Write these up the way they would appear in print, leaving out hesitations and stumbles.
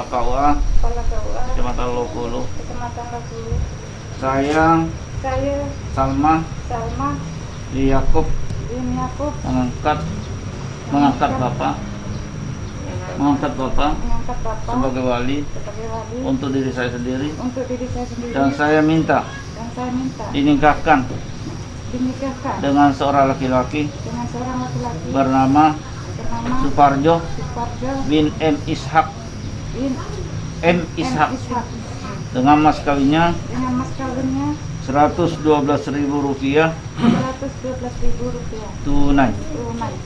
KUA, Kecamatan Lokulu. Saya Salma bin Yakub mengangkat Bapak sebagai wali untuk diri saya sendiri, dan saya minta dinikahkan dengan seorang laki-laki bernama Suparjo bin M. Ishak dengan mas kawinnya Rp112.000 tunai.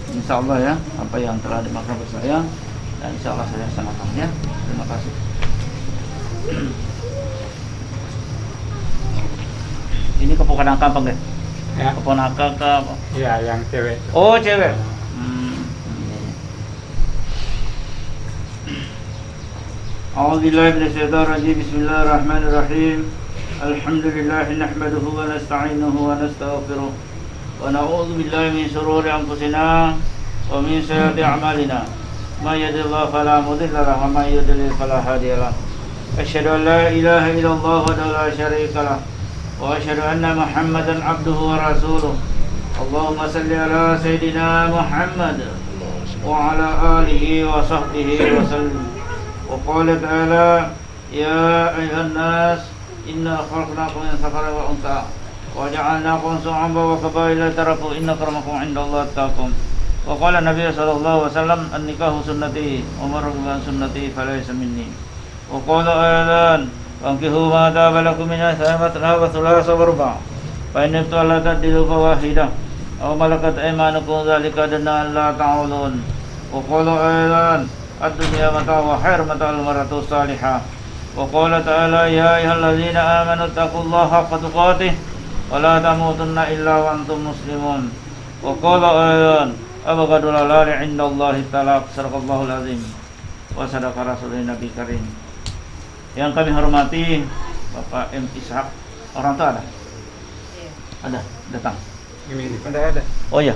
Insya Allah ya, apa yang telah dimakan saya, dan insya Allah saya laksanakan ya. Terima kasih. Ini keponakan apa enggak? Ya. Keponakan ke apa? Iya, yang cewek. Oh, cewek. A'udzubillahi minasyaitonir rajim. Bismillahirrahmanirrahim. Alhamdulillah nahmaduhu wa nasta'inuhu wa nastaghfiruh wa na'udzu billahi min shururi anfusina wa min sayyiati a'malina. May yahdihillahu fala mudilla lahu wa may yudlil fala hadiya lahu. Asyhadu an la ilaha illallah wa la syarika lahu wa asyhadu anna Muhammadan abduhu wa rasuluh. Allahumma salli ala sayidina Muhammad wa ala alihi wa sahbihi wa sallim. Wa qala ta'ala ya ayyuhan nas inna khalaqnakum min dhakarin wa untha wa ja'alnakum syu'uban wa qabaila ta'arafu inna akramakum 'indallahi atqakum. Wa qala Nabi sallallahu alaihi wasallam an-nikahu sunnati wa man raghiba an sunnati falaysa minni. Wa qala ayatan wankihu ma taba lakum min as-samawati wa thulatha wa ruba' fa in la tadilu fa wahidah aw malakat aymanukum dzalika dana la ta'ulun. Wa qala ayatan ad-dunya mata'un wa khairu mata'ul mar'atu salihah. Wa qala ta'ala ya ayyuhalladzina amanu taqullaha haqqa tuqatih wa la tamutunna illa wa antum muslimun. Wa qala ayatan abghadul halali 'indallahi talaq. Sadaqallahul azim wa sadaqa rasulun nabi karim. Yang kami hormati Bapak M. Ishak, orang tua ada? Ada, datang. Ini ada. Oh ya.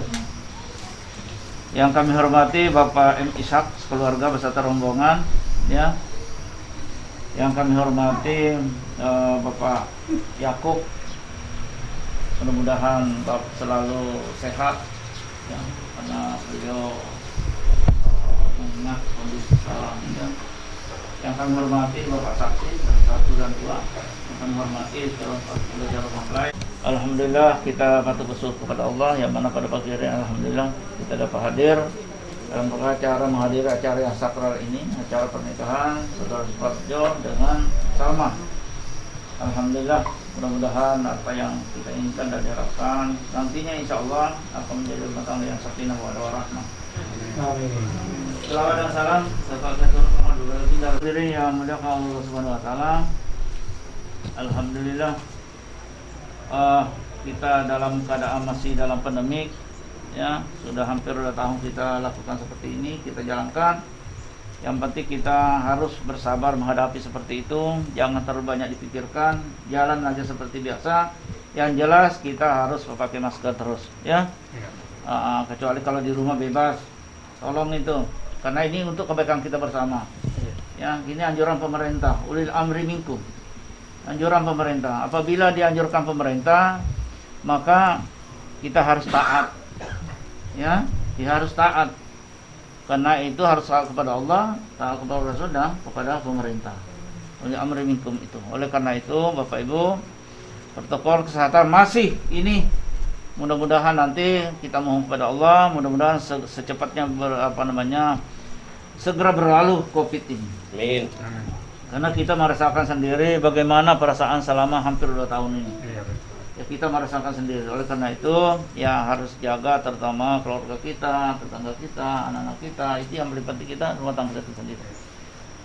Yang kami hormati Bapak M. Ishak sekeluarga beserta rombongan, ya. Yang kami hormati Bapak Yakub, mudah-mudahan Bapak selalu sehat, ya, karena beliau mengingat kondisi salam. Ya. Yang kami hormati Bapak Saksi 1 dan 2, yang kami hormati seluruh orang lain. Alhamdulillah kita patut bersyukur kepada Allah yang mana pada pagi hari alhamdulillah kita dapat hadir dalam acara menghadiri acara yang sakral ini, acara pernikahan Saudara Suparjo dengan Salma. Alhamdulillah, mudah-mudahan apa yang kita inginkan dan diharapkan nantinya insya Allah akan menjadi rumah tangga yang sakinah wa warahmah. Amin. Selawat dan salam serta keturunannya diri yang mulia Allah Subhanahu wa taala. Alhamdulillah kita dalam keadaan masih dalam pandemik, ya, sudah hampir 2 tahun kita lakukan seperti ini, kita jalankan. Yang penting kita harus bersabar menghadapi seperti itu, jangan terlalu banyak dipikirkan, jalan aja seperti biasa. Yang jelas kita harus memakai masker terus, ya. Kecuali kalau di rumah bebas, tolong itu, karena ini untuk kebaikan kita bersama. Ya, ini anjuran pemerintah, ulil amri minkum. Anjuran pemerintah. Apabila dianjurkan pemerintah, maka kita harus taat. Ya, kita harus taat. Karena itu harus taat kepada Allah, taat kepada Rasul dan kepada pemerintah. Oleh amri minkum itu. Oleh karena itu, Bapak Ibu, protokol kesehatan masih ini. Mudah-mudahan nanti kita mohon kepada Allah, mudah-mudahan secepatnya segera berlalu Covid ini. Amin. Karena kita merasakan sendiri bagaimana perasaan selama hampir 2 tahun ini. Iya. Ya, kita merasakan sendiri. Oleh karena itu, ya harus jaga terutama keluarga kita, tetangga kita, anak-anak kita. Itu yang paling penting, kita rumah tangga kita sendiri.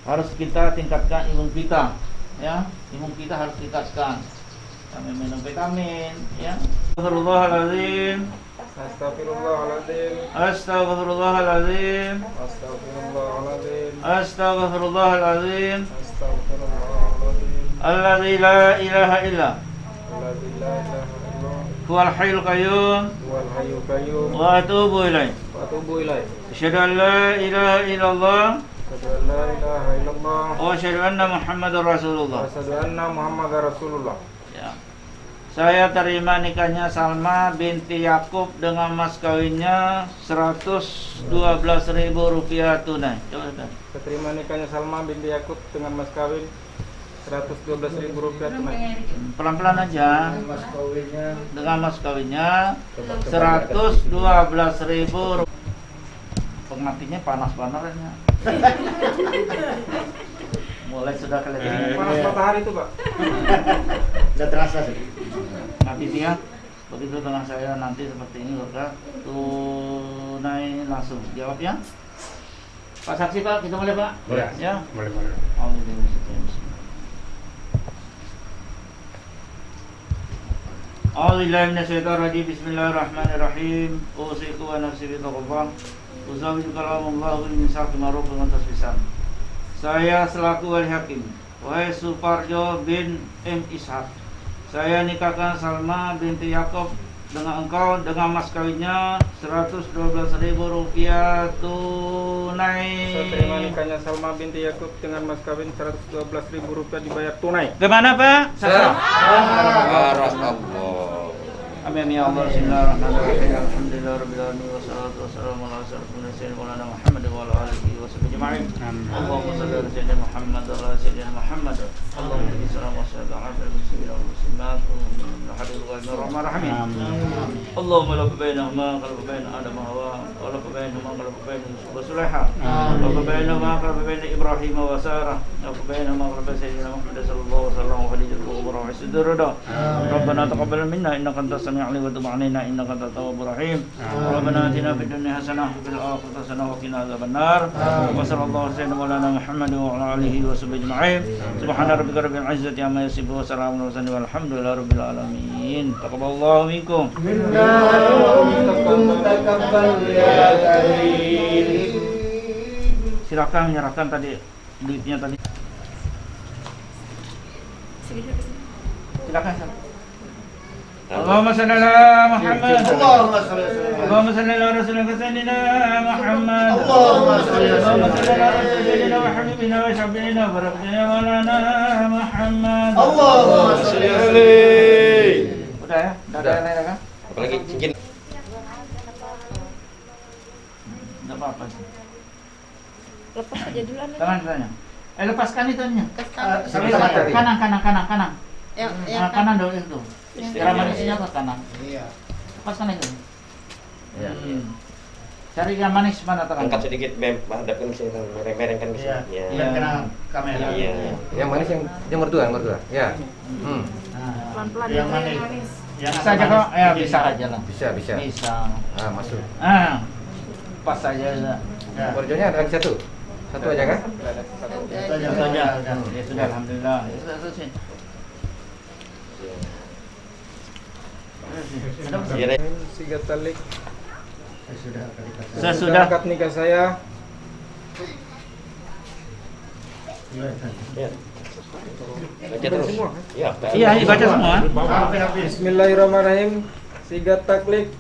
Harus kita tingkatkan imun kita, ya. Imun kita harus tingkatkan. Kami minum vitamin, ya. Astagfirullahaladzim. Astagfirullahaladzim. Astagfirullahaladzim. Astagfirullahaladzim. Astagfirullahaladzim. Astagfirullahaladzim. Alladzi la ilaha illa Alladzi la ilaha illallah. huwal hayyul qayyum Wal hayyul qayyum. wa atubu ilaih. Wa atubu ilaih. Asyhadu an la ilaha illallah Asyhadu an la ilaha illallah. Wa asyhadu anna Muhammadar Rasulullah. Asyhadu anna Muhammadar Rasulullah. Ya. Saya terima nikahnya Salma binti Yakub dengan mas kawinnya Rp112.000 tunai. Coba Ustaz. Saya terima nikahnya Salma binti Yakub dengan mas kawin Rp112.000 tunai. Pelan-pelan aja. Dengan mas kawinnya Rp112.000. Pengantinnya panas bangetnya. Mulai sudah kelihatan Panas matahari itu, Pak. Sudah terasa sih. nanti dia begitu dengan saya nanti seperti ini Bapak tunai langsung jawab ya Pak saksi Pak, kita boleh Pak? Boleh. Ya. Boleh. A'udzubillahiminasyaitonirrajim. Bismillahirrahmanirrahim. Usiku wa nafsi bittaqwallah. Uzawijuka kalamullah min sa'ati ma'ruf wa tasbisan. Saya selaku wali hakim, wahai Suparjo bin M. Ishak, saya nikahkan Salma binti Yakob dengan engkau dengan mas kawinnya Rp112.000 tunai. Saya terima nikahnya Salma binti Yakub dengan mas kawin Rp112.000 dibayar tunai. Gimana Pak? Barakallah. Amin ya Allah. Bismillahirrahmanirrahim. Alhamdulillahirabbil alamin wassalatu wassalamu ala asyrofil mursalin Maulana Muhammad wa ala alihi washabbihi ajma'in. Allahumma shalli ala sayyidina Muhammad wa ala sayyidina Muhammad. Allahumma salli wa sallim ala sayyidina Muhammad wa ala alihi Allahumma la bainahuma qalbu bain Adam wa Hawa wa la bainahuma qalbu bain Yusuf wa Sulaiha wa la bainahuma qalbu bain Ibrahim wa Sarah wa la bainahuma qalbu sayyidina Muhammad sallallahu alaihi wasallam wa khadijah wa Rasulullah. Rabbana taqabbal minna innaka antas samiul alim wa tub 'alaina innaka antat tawwabur rahim. Rabbana atina fid dunya hasanah wa fil akhirati hasanah wa qina adzabannar. Wa sallallahu alaihi wa sallam Muhammad wa ala alihi wa sahbihi ajma'in. Subhana rabbika rabbil izzati amma yasifun wa salamun ala mursalin walhamdulillahi rabbil alamin. Taqabbalallahu minkum. Silakan menyerahkan tadi duitnya tadi. Silakan. Allahumma shalli ala Muhammad. Allahumma shalli ala rasulika sayyidina Muhammad. Allahumma shalli ala rasulina wa habibina wa syafiina wa rabbina maulana Muhammad. Allahumma shalli alaihi. Udah ya? Udah ada lain kan? Apalagi cincin. Enggak apa-apa. Lepas aja dulu anu. Tangan. Lepaskan itunya. Kanan. Yang Kanan dulu itu. Yang Cara manisnya ke kanan. Iya. Lepaskan itu. Ya. Cari yang manis mana tangan? Angkat sedikit, hadapkan ke sini, mereng-merengkan ke sini. Iya. Biar kena kamera. Iya. Yang manis yang mertua. Ya. pelan-pelan Yang manis. Yang Bisa aja kok? Ya bisa aja lah. Bisa. Bisa. Masuk. Pas saja. Ya. Borjonya ada lagi satu. Satu aja kan? Itu aja. Itu aja. Ya sudah, alhamdulillah. Ya sudah selesai. Iya. Siga talik. Saya sudah. Akad nikah saya. Ya. Baca terus. Semua. Ya, Iya, baca semua. Bismillahirrahmanirrahim. Sigat taklik.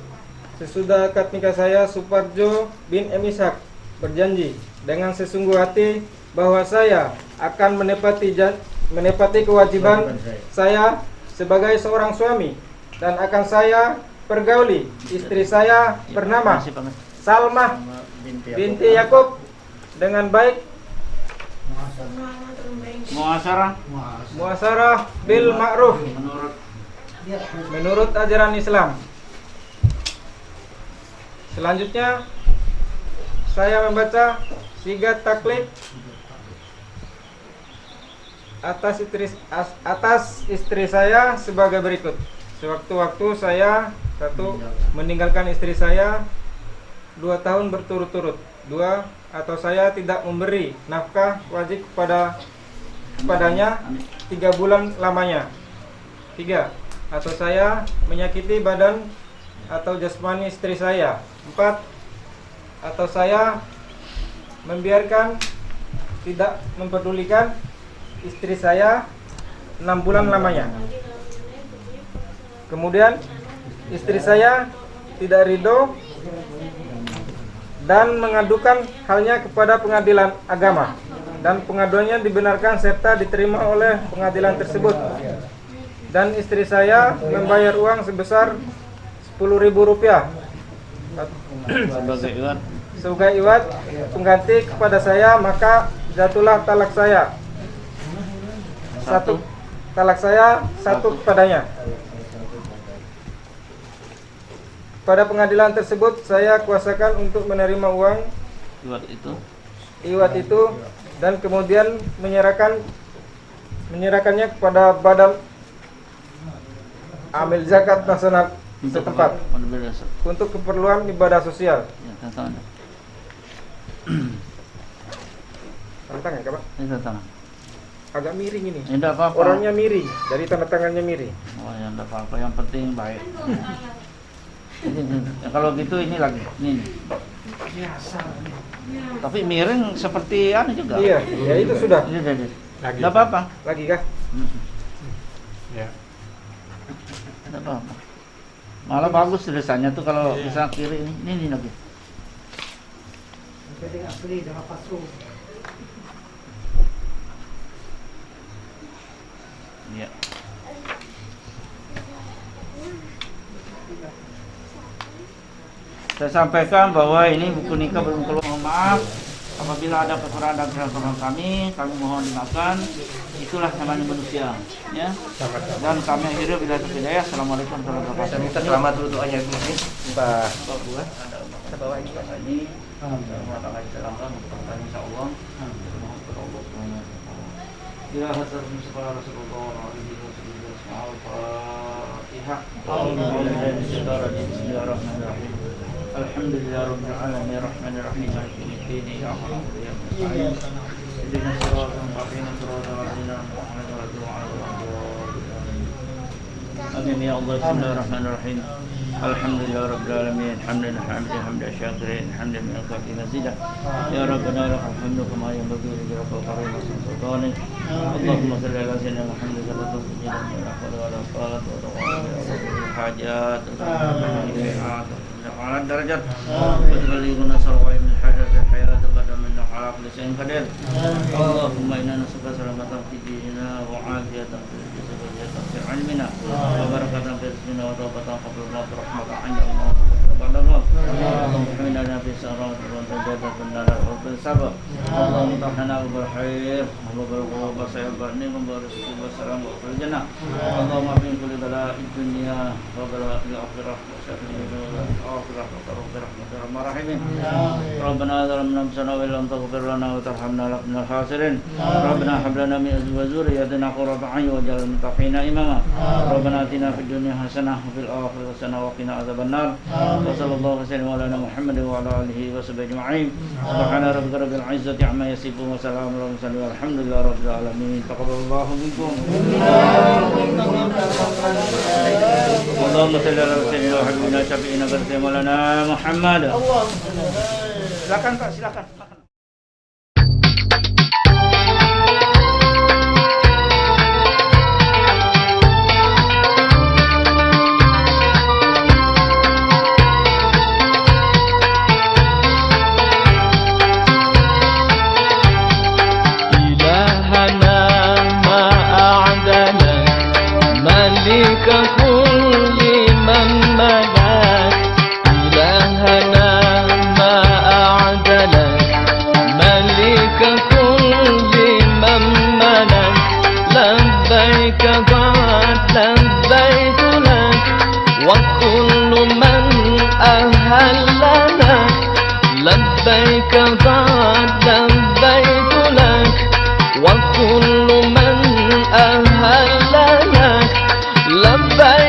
Sesudah akad nikah saya Suparjo bin M. Ishak berjanji dengan sesungguh hati bahwa saya akan menepati kewajiban saya sebagai seorang suami dan akan saya pergauli istri saya bernama Salma binti Yakub dengan baik, muasarah bil ma'ruf menurut ajaran Islam. Selanjutnya saya membaca sigat taklid atas istri saya sebagai berikut. Sewaktu-waktu saya meninggalkan istri saya 2 tahun berturut-turut. 2 atau saya tidak memberi nafkah wajib kepadanya 3 bulan lamanya. 3 atau saya menyakiti badan atau jasmani istri saya. 4 atau saya membiarkan tidak mempedulikan istri saya 6 bulan lamanya. Kemudian istri saya tidak ridho dan mengadukan halnya kepada pengadilan agama, dan pengaduannya dibenarkan serta diterima oleh pengadilan tersebut. Dan istri saya membayar uang sebesar Rp10.000 sebagai iwat pengganti kepada saya, maka jatuhlah talak saya. Satu kepadanya. Pada pengadilan tersebut saya kuasakan untuk menerima uang iwat itu dan kemudian menyerahkannya kepada Badan Amil Zakat Nasional setempat untuk keperluan ibadah sosial. Tanda tangan, Pak? Tangan. Agak miring ini. Tidak apa-apa. Orangnya miring, dari tanda tangannya miring. Oh ya, tidak apa-apa. Yang penting baik. Kalau gitu ini lagi, ini. Tapi miring seperti anu juga. Iya, ya itu sudah. Ini. Lagi. Tidak apa-apa. Lagi kah? Ya. Tidak apa-apa. Malah bagus tulisannya tuh kalau bisa kiri ini lagi. Ya. Saya sampaikan bahwa ini buku nikah belum keluar. Mohon maaf apabila ada kekurangan dan kesalahan kami mohon dimaafkan. Itulah namanya manusia, ya. Dan kami akhirnya bila terhidayah. Assalamualaikum warahmatullahi wabarakatuh. Saya minta selamat dulu doanya dulu nih. Pak. Kita bawa ini Pak ini. Alhamdulillah disalamkan insyaallah. Ya hasan sekolah Rasulullah Al-Fatihah. Bismillahirrahmanirrahim. Alhamdulillah rabbil alamin arrahmanir rahim maliki yaumiddin iyyaka na'budu wa iyyaka nasta'in ihdinas siratal mustaqim siratal ladzina an'amta 'alaihim. Amin ya Allah. Bismillahirrahmanirrahim. Alhamdulillah rabbil alamin hamdan hamdan syakirin hamdan min al-kafir mazidah. Ya rabbana lakal hamdu kama yanbaghi li rabbil karim wa sultanik. Allahumma shalli ala sayyidina Muhammad wa ala hajat على الدرجات وتبلغنا سرور من حاجة الحياة بدل من على كل شيء قدير. اللهم إنا نسألك سلامة في ديننا وعافية في جسدنا في علمنا وبركة في رزقنا وتوبة قبل الموت ورحمة عند الموت بعد الموت. اللهم احمنا في السراء والضراء والنار والصبر. اللهم امتحنا بالخير وبالقلوب والسعادة والرزق والسلام والجنة. اللهم من كل بلاء الدنيا وبلاء الآخرة وشر ربنا ظلمنا انفسنا وان لم تغفر لنا وترحمنا لنكن من الخاسرين. ربنا هب لنا من ازواجنا وذرياتنا قرة اعين واجعلنا للمتقين اماما. ربنا اتنا في الدنيا حسنة وفي الآخرة حسنة وقنا عذاب النار. وصلى الله وسلم على محمد وعلى آله وصحبه أجمعين. سبحان ربك رب العزة عما يصفون وسلام على المرسلين والحمد لله رب العالمين. تقبل الله منكم. اللهم صل على سيدنا وحبيبنا شفيعنا مولانا Muhammad. Silakan Pak, silakan. Ilahana ma'adana malika kulli man malak. إلهنا ما أعدنا ملك كل من ملك. لبيك قد لبيت لك وكل من أهل لنا. لبيك قد لبيت لك وكل من أهل لك. لبيك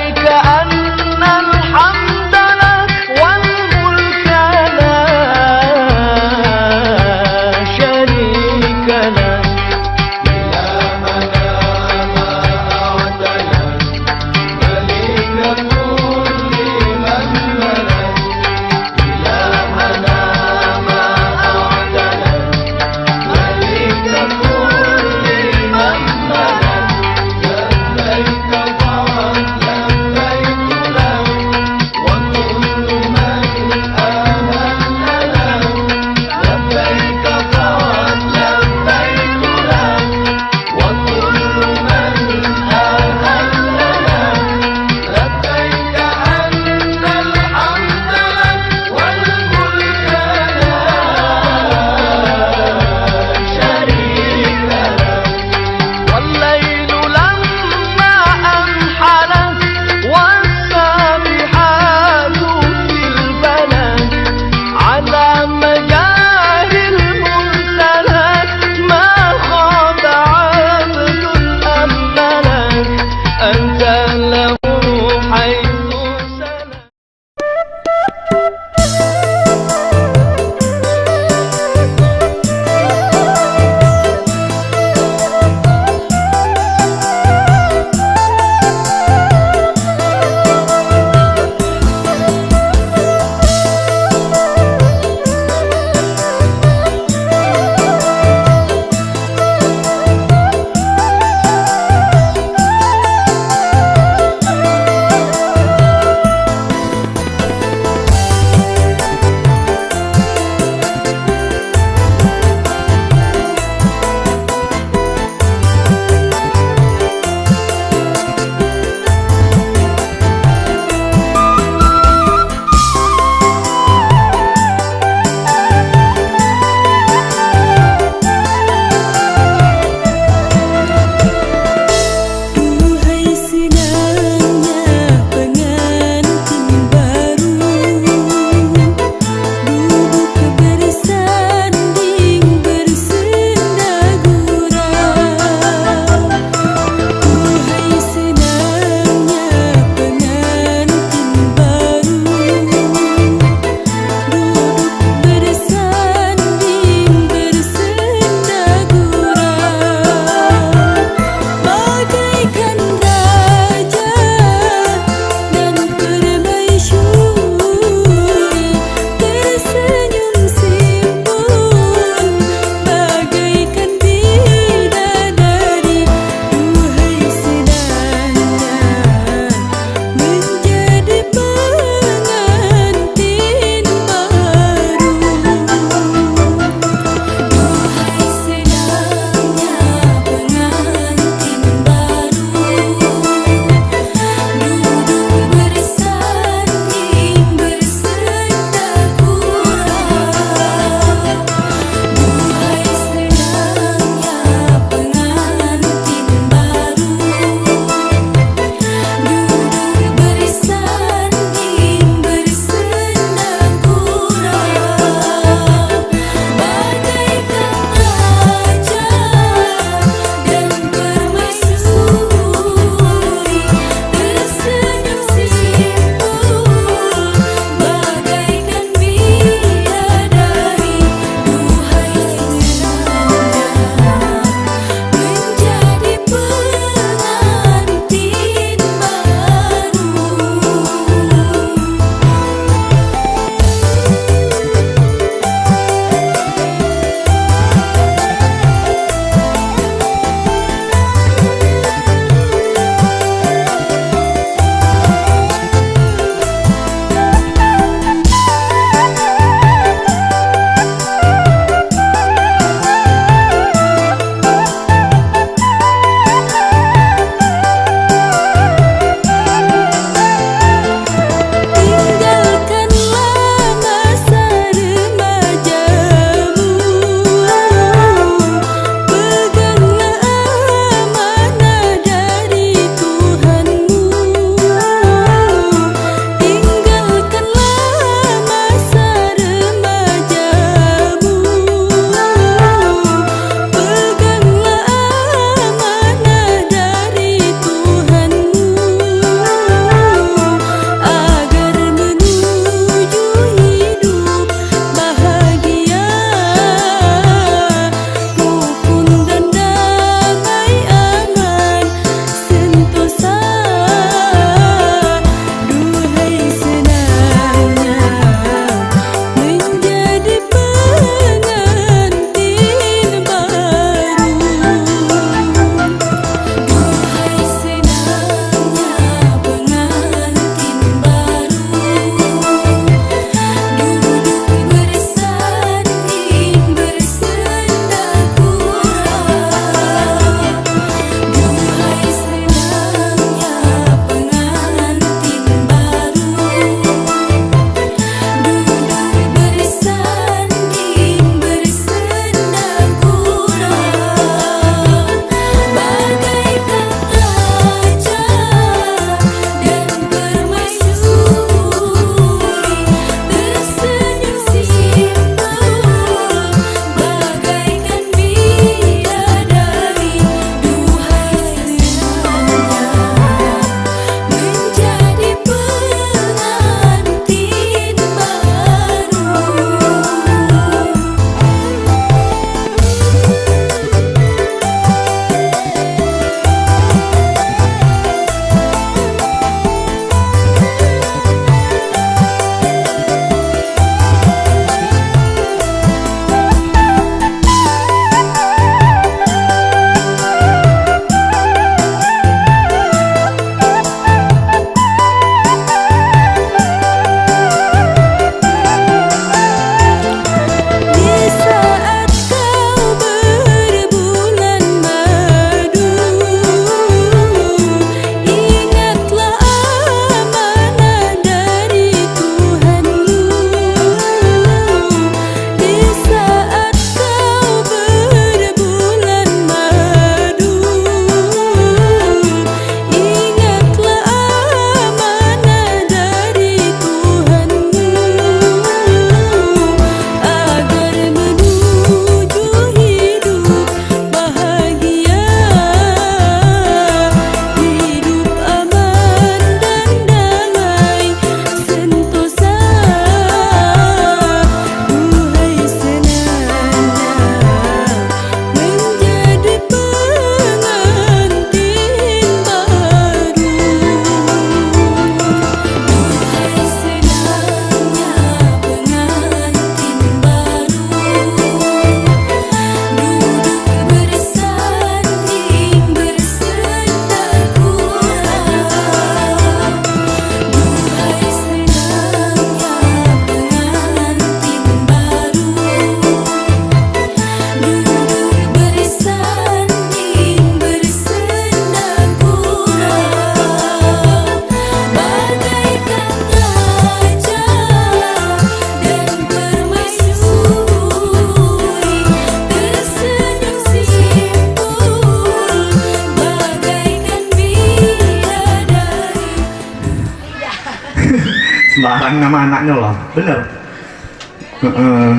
Larang nama anaknya loh, bener.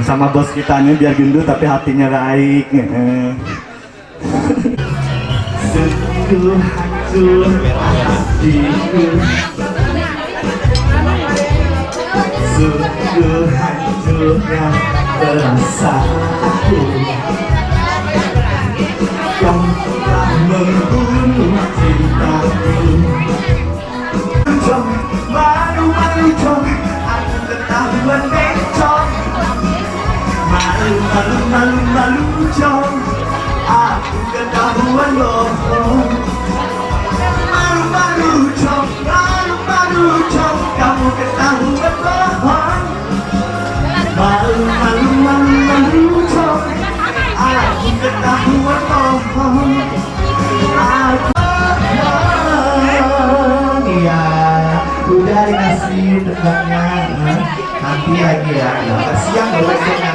Sama bos kitanya biar gendut tapi hatinya baik. Sungguh hancur hatiku, sungguh hancurnya perasaanku. Kau telah membunuh cintaku. Malu-malu cong, aku ketahuan bencong. Malu-malu cong, aku ketahuan bohong. Malu-malu cong, kamu ketahuan bohong. Malu-malu cong, aku ketahuan bohong. Udah dikasih tendangnya, nanti lagi ya. Siang boleh saya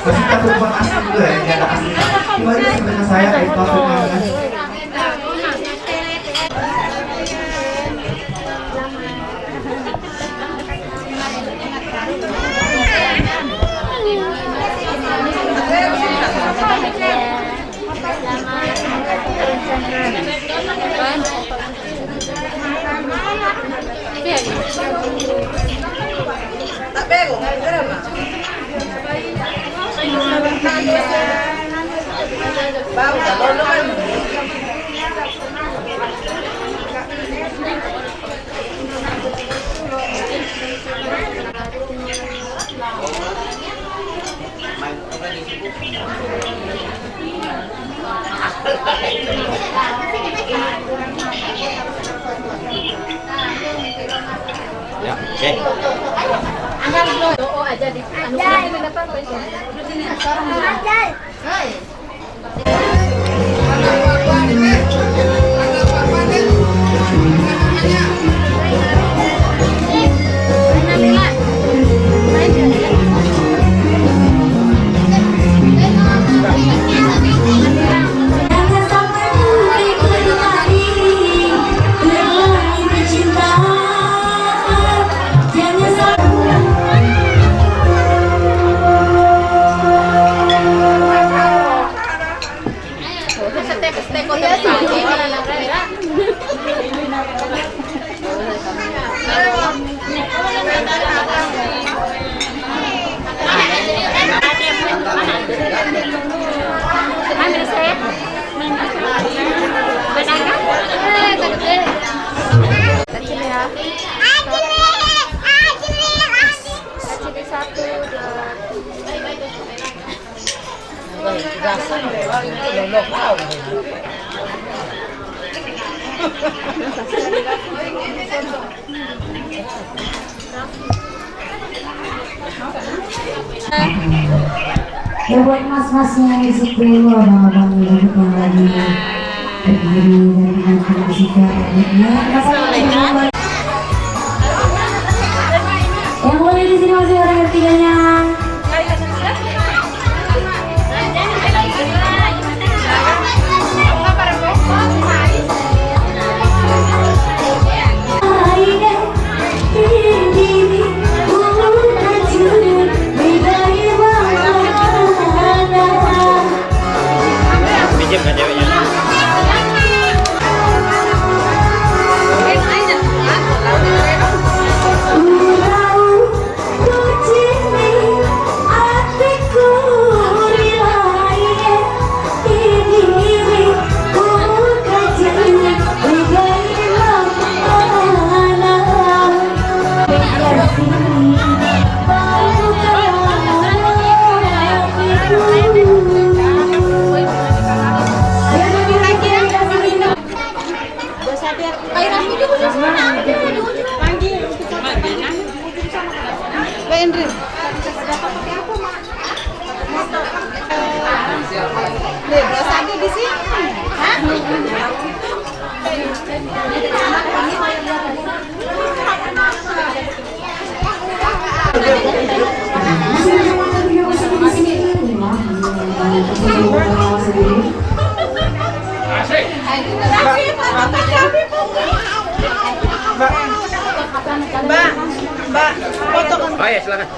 masih takut buat asli dulu ya, ada asli. Gimana sebenarnya saya itu tendangnya? Ya, oke. Angkat dulu, doa aja di anu ini dapat apa itu? Ya buat mas-masnya yang di situ, abang-abang yang lagi berdiri dan dengan musika ya. Yang boleh di sini masih orang ketiganya. Pinjam kan ceweknya? di sini. Hah? Mbak, foto kan. Oh ya, silakan.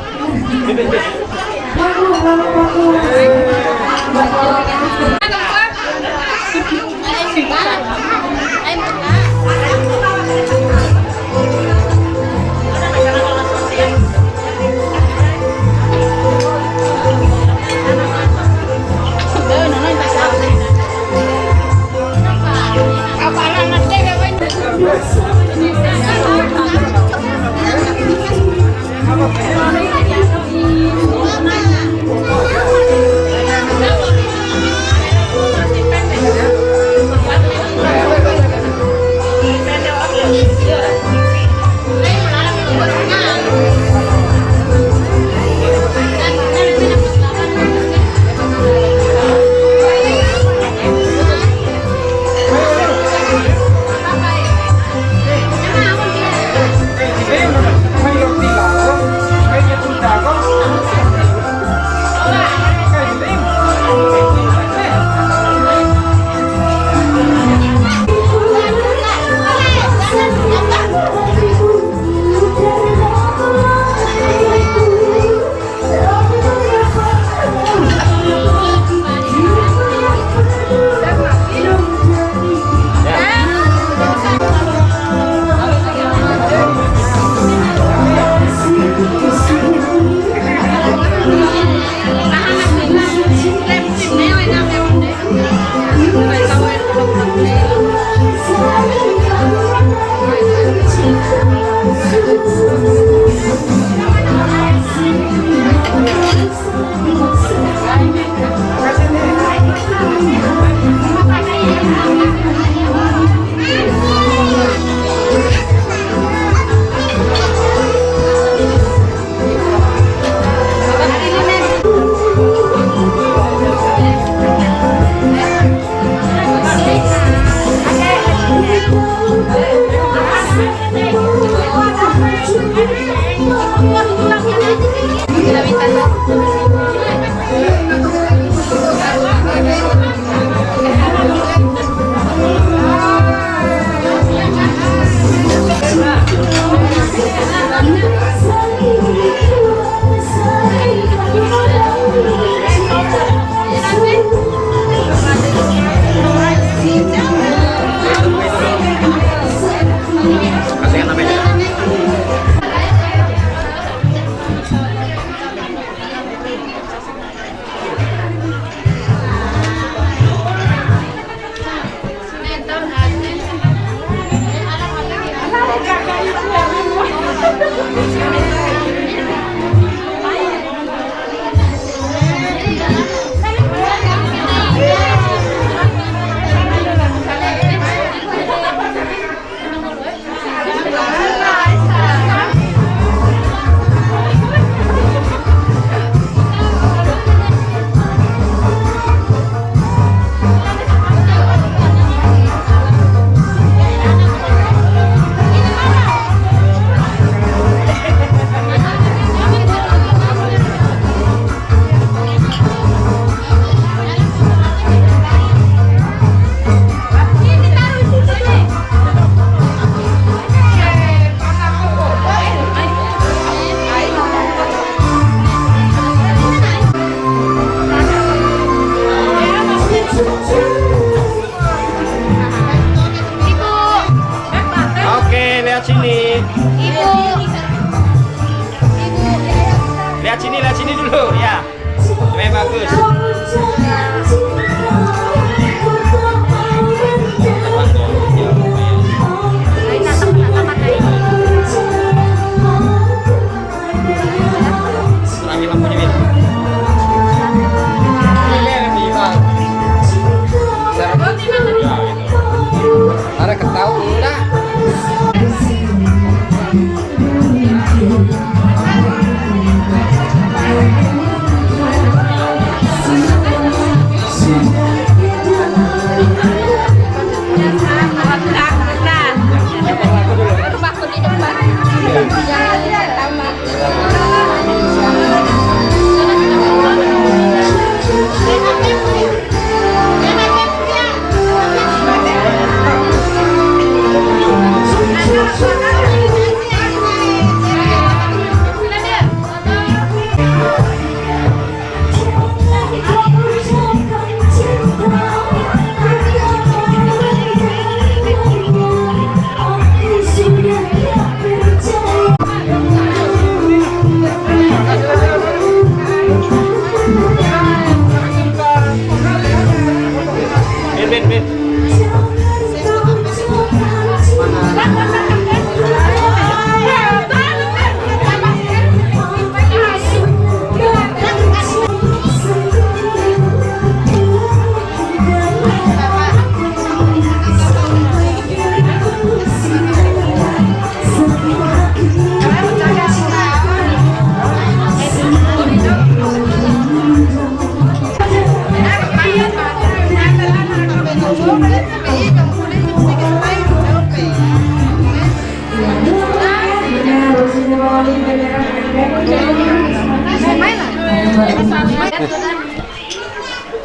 Lihat sini dulu ya. Lebih bagus. Terangi lampunya, Bin. Ada ketahuan udah.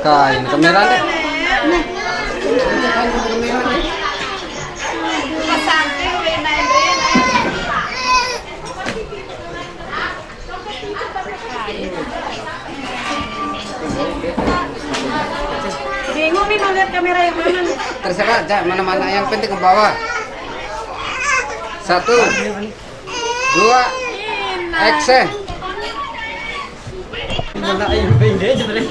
Kain kamera deh. Bingung nih mau lihat kamera yang mana nih? Terserah aja mana-mana yang penting ke bawah. 1 2 action. Mana ayo pende aja boleh.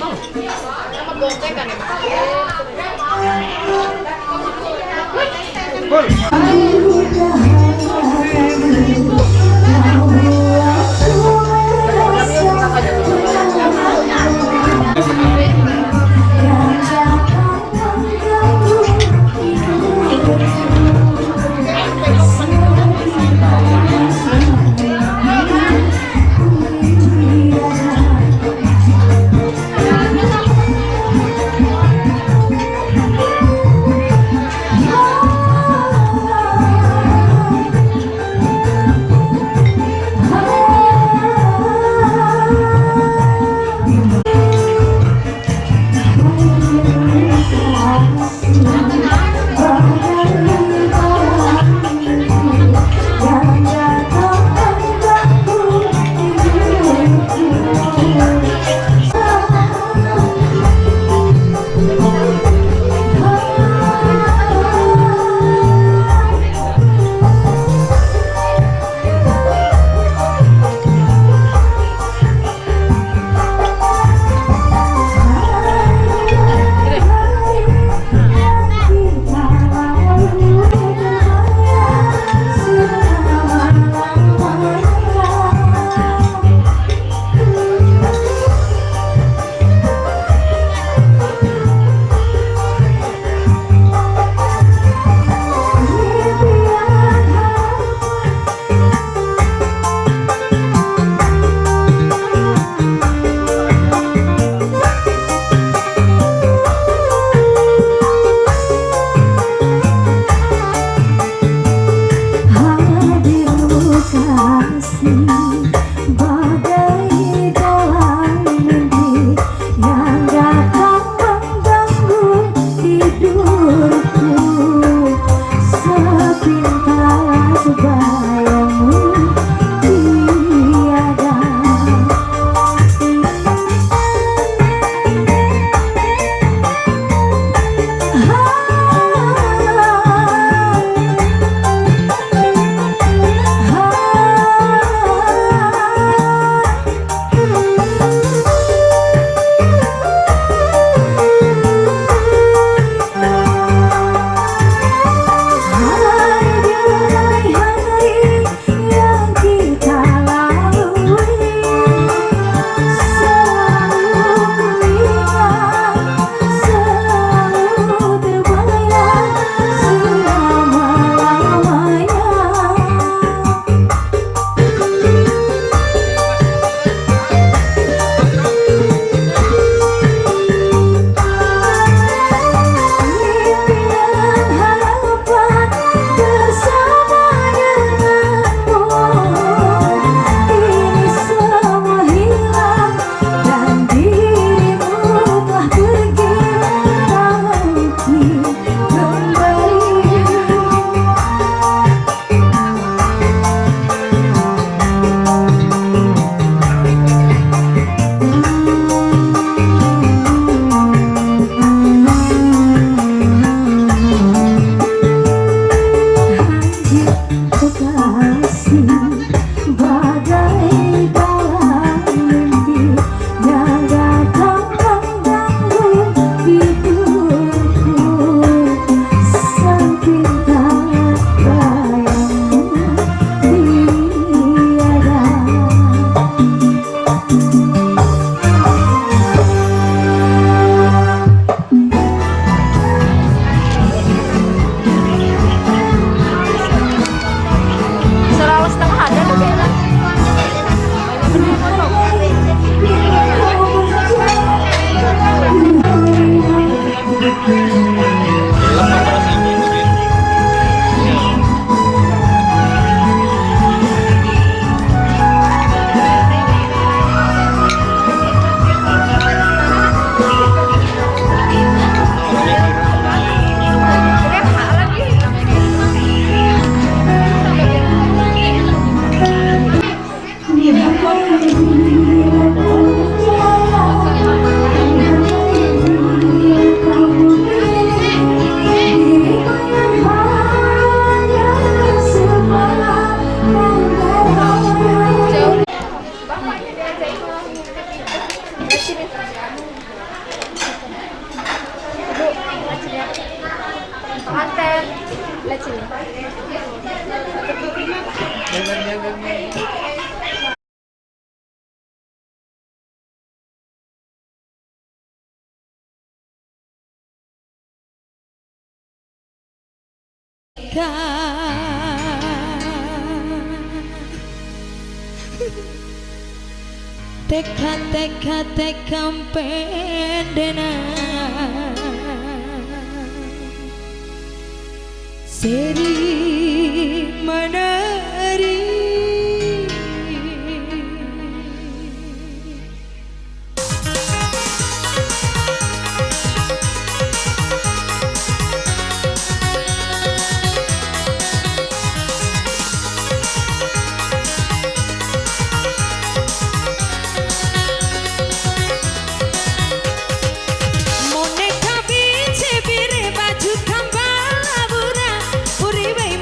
Panten. Lihat sini. Teka pendena seri menari Mone kabi cebire baju kambal labura uriwe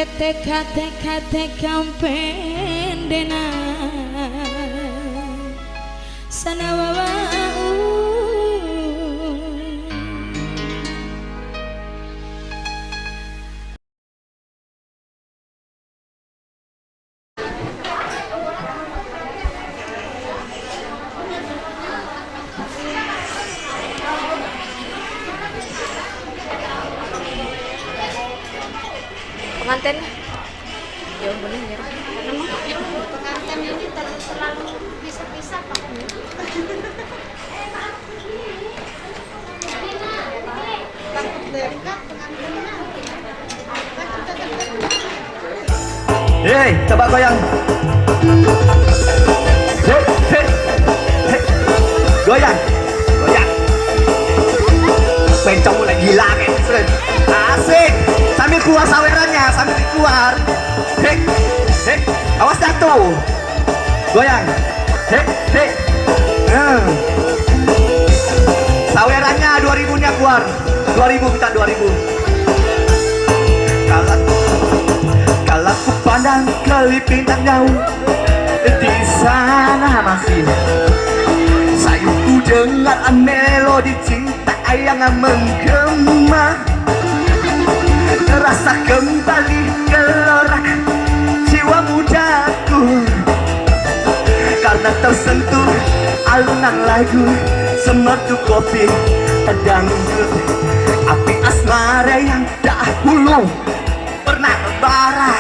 kate kampendena sanawawa pengantin ya boleh ya pengantin ini terlalu bisa-bisa Pak. Hei, coba goyang. Hei, hei, hei. Goyang, goyang. Bencong mulai gila kayak asik. Sambil keluar sawerannya, sambil keluar. Hei, hei, awas jatuh. Goyang. Hei, hei. Sawerannya 2000-nya keluar. 2000 minta 2000. Kalau ku pandang kelip bintang jauh, di sana masih sayuku dengar melodi cinta yang menggema. Terasa kembali gelorak jiwa mudaku karena tersentuh alunan lagu semerdu kopi dangdut. Api asmara yang dahulu pernah membara.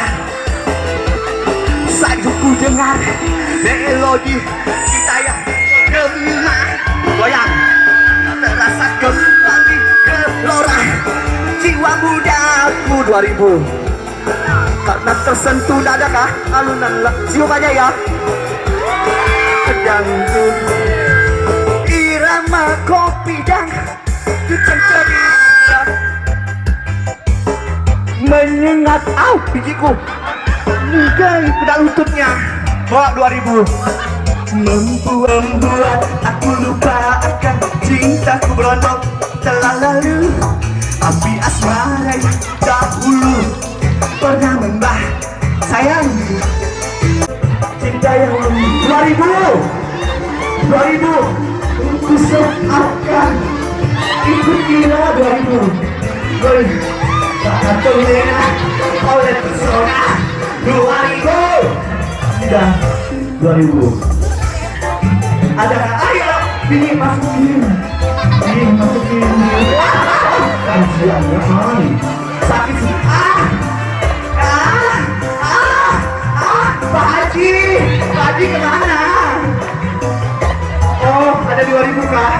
Sayuku dengar melodi cinta yang menggema. Goyang, terasa kembali gelorak jiwa mudaku 2000 karena tersentuh dadakah alunan cium aja ya dangdut irama kopi dan ceria menyengat bijiku mungkin ke lututnya bawa 2000 membuat aku lupa akan cintaku berondong telah lalu. Api asmara yang dahulu pernah membah sayang cinta yang 2000 ku seakan ikut gila 2000 tak terlena oleh pesona 2000 dan 2000 ada ayo ini masukin kajiannya hai sakit Pak Haji kemana? Oh ada 2000 kah?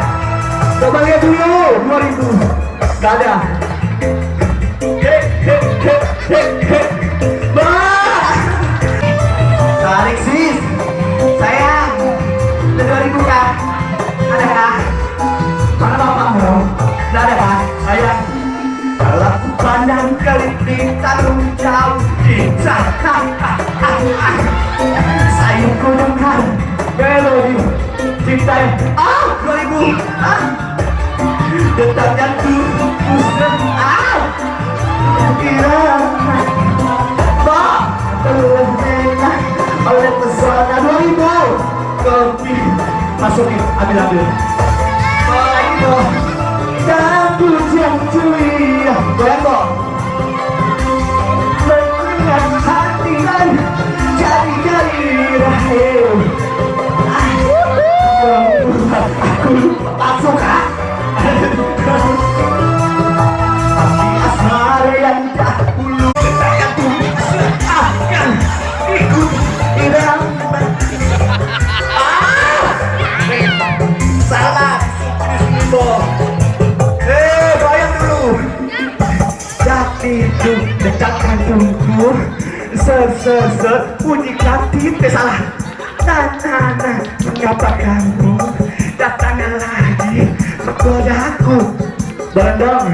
Coba lihat dulu 2000 gak ada. Tarik sis sayang ada 2000 kah? Ada kah? Mana bapakmu? Gak ada kah? Sayang kalau aku pandang kelip bintang jauh di sana sayuku dengar melodi cinta 2000 detak jantungku irama Pak terlena oleh pesona 2000 kopi masukin ambil lagi dangdut yang ceria goyang mengingat hati dan jari-jari rahim aku masuk api asmara yang dahulu saya tuh akan ikut irama salah bayang dulu jatiku dekat kantungku ser bunyi kreatif salah nah mengapa kamu datang lagi menggodaku berendam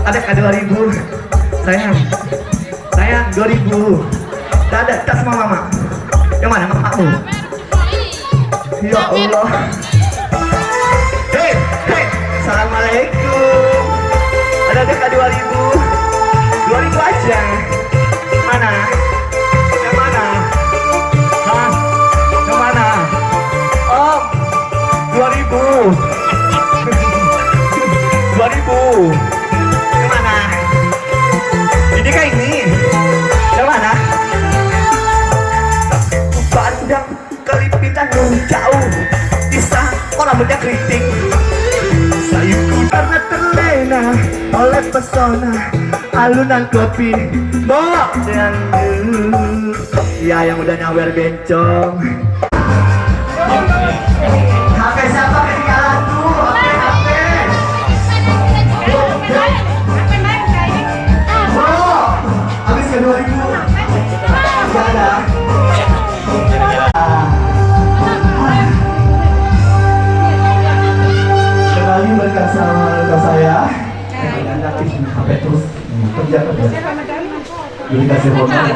ada kado 2000 sayang 2000 tak ada tas mama yang mana mamamu ya Allah hei assalamualaikum ada kado 2000 aja jauh. Yang mana? Ini kah ini? Yang mana? Pandang kelipitan jauh, kisah orang banyak kritik. Sayuku karena terlena oleh pesona alunan kopi Mbok dangdut. Ya yang udah nyawer bencong. HP siapa ketinggalan tuh? HP. Bro, habis ke 2000. Gak ada. Kembali berkat sama saya. Jangan aktif HP terus kerja. Jadi kasih hormat.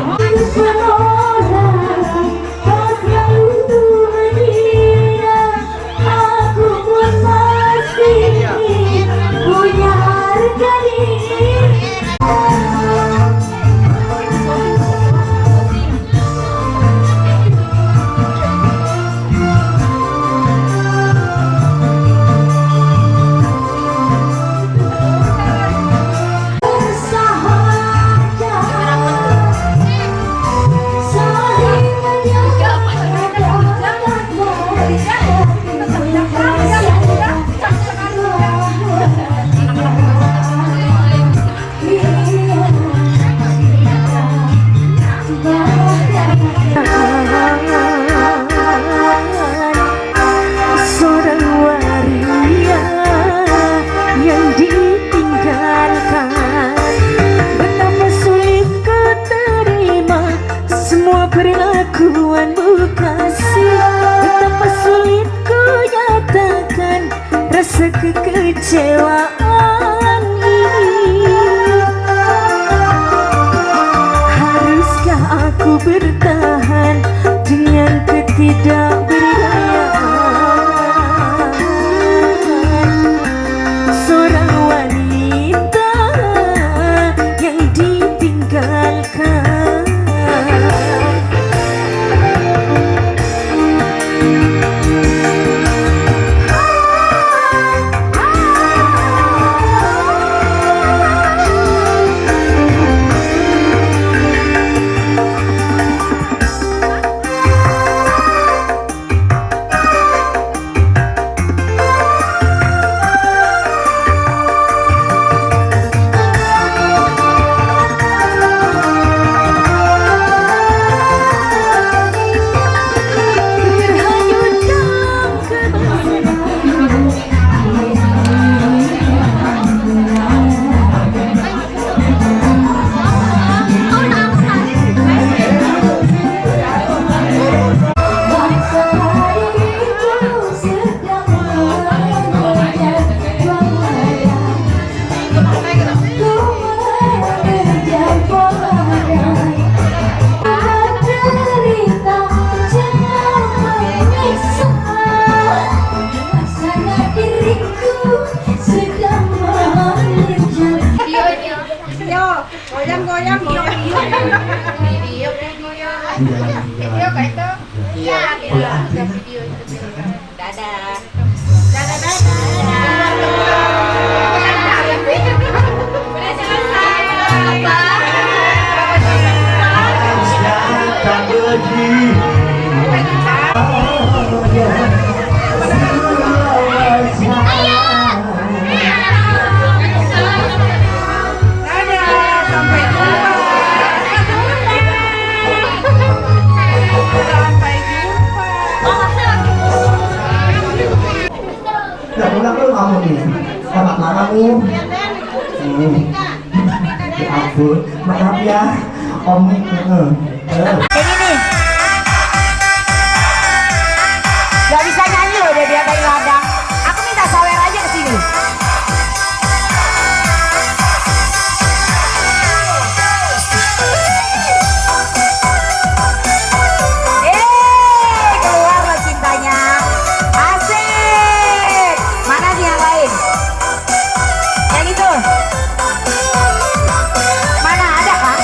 Kekecewaan ini, haruskah aku bertahan dengan ketidakberdayaan seorang wanita yang ditinggalkan? Ya ampun, maaf ya Om. Ini nih gak bisa nyanyi loh dia dari ladang. Aku minta sawer aja ke sini. Keluar loh cintanya. Asik. Mana nih yang lain? Yang itu. Mana ada kah?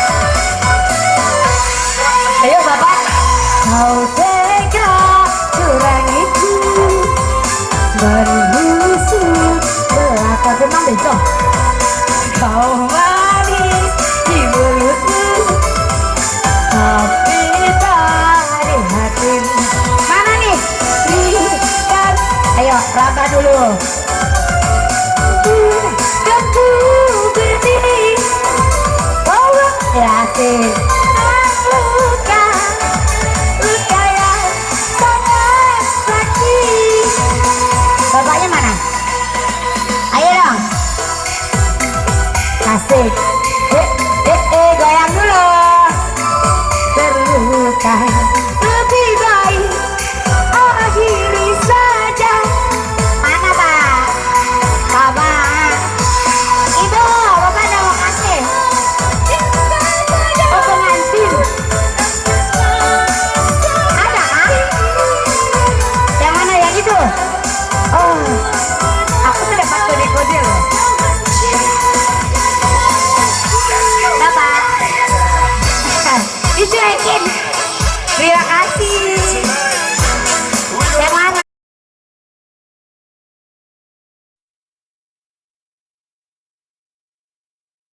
Ayo asik.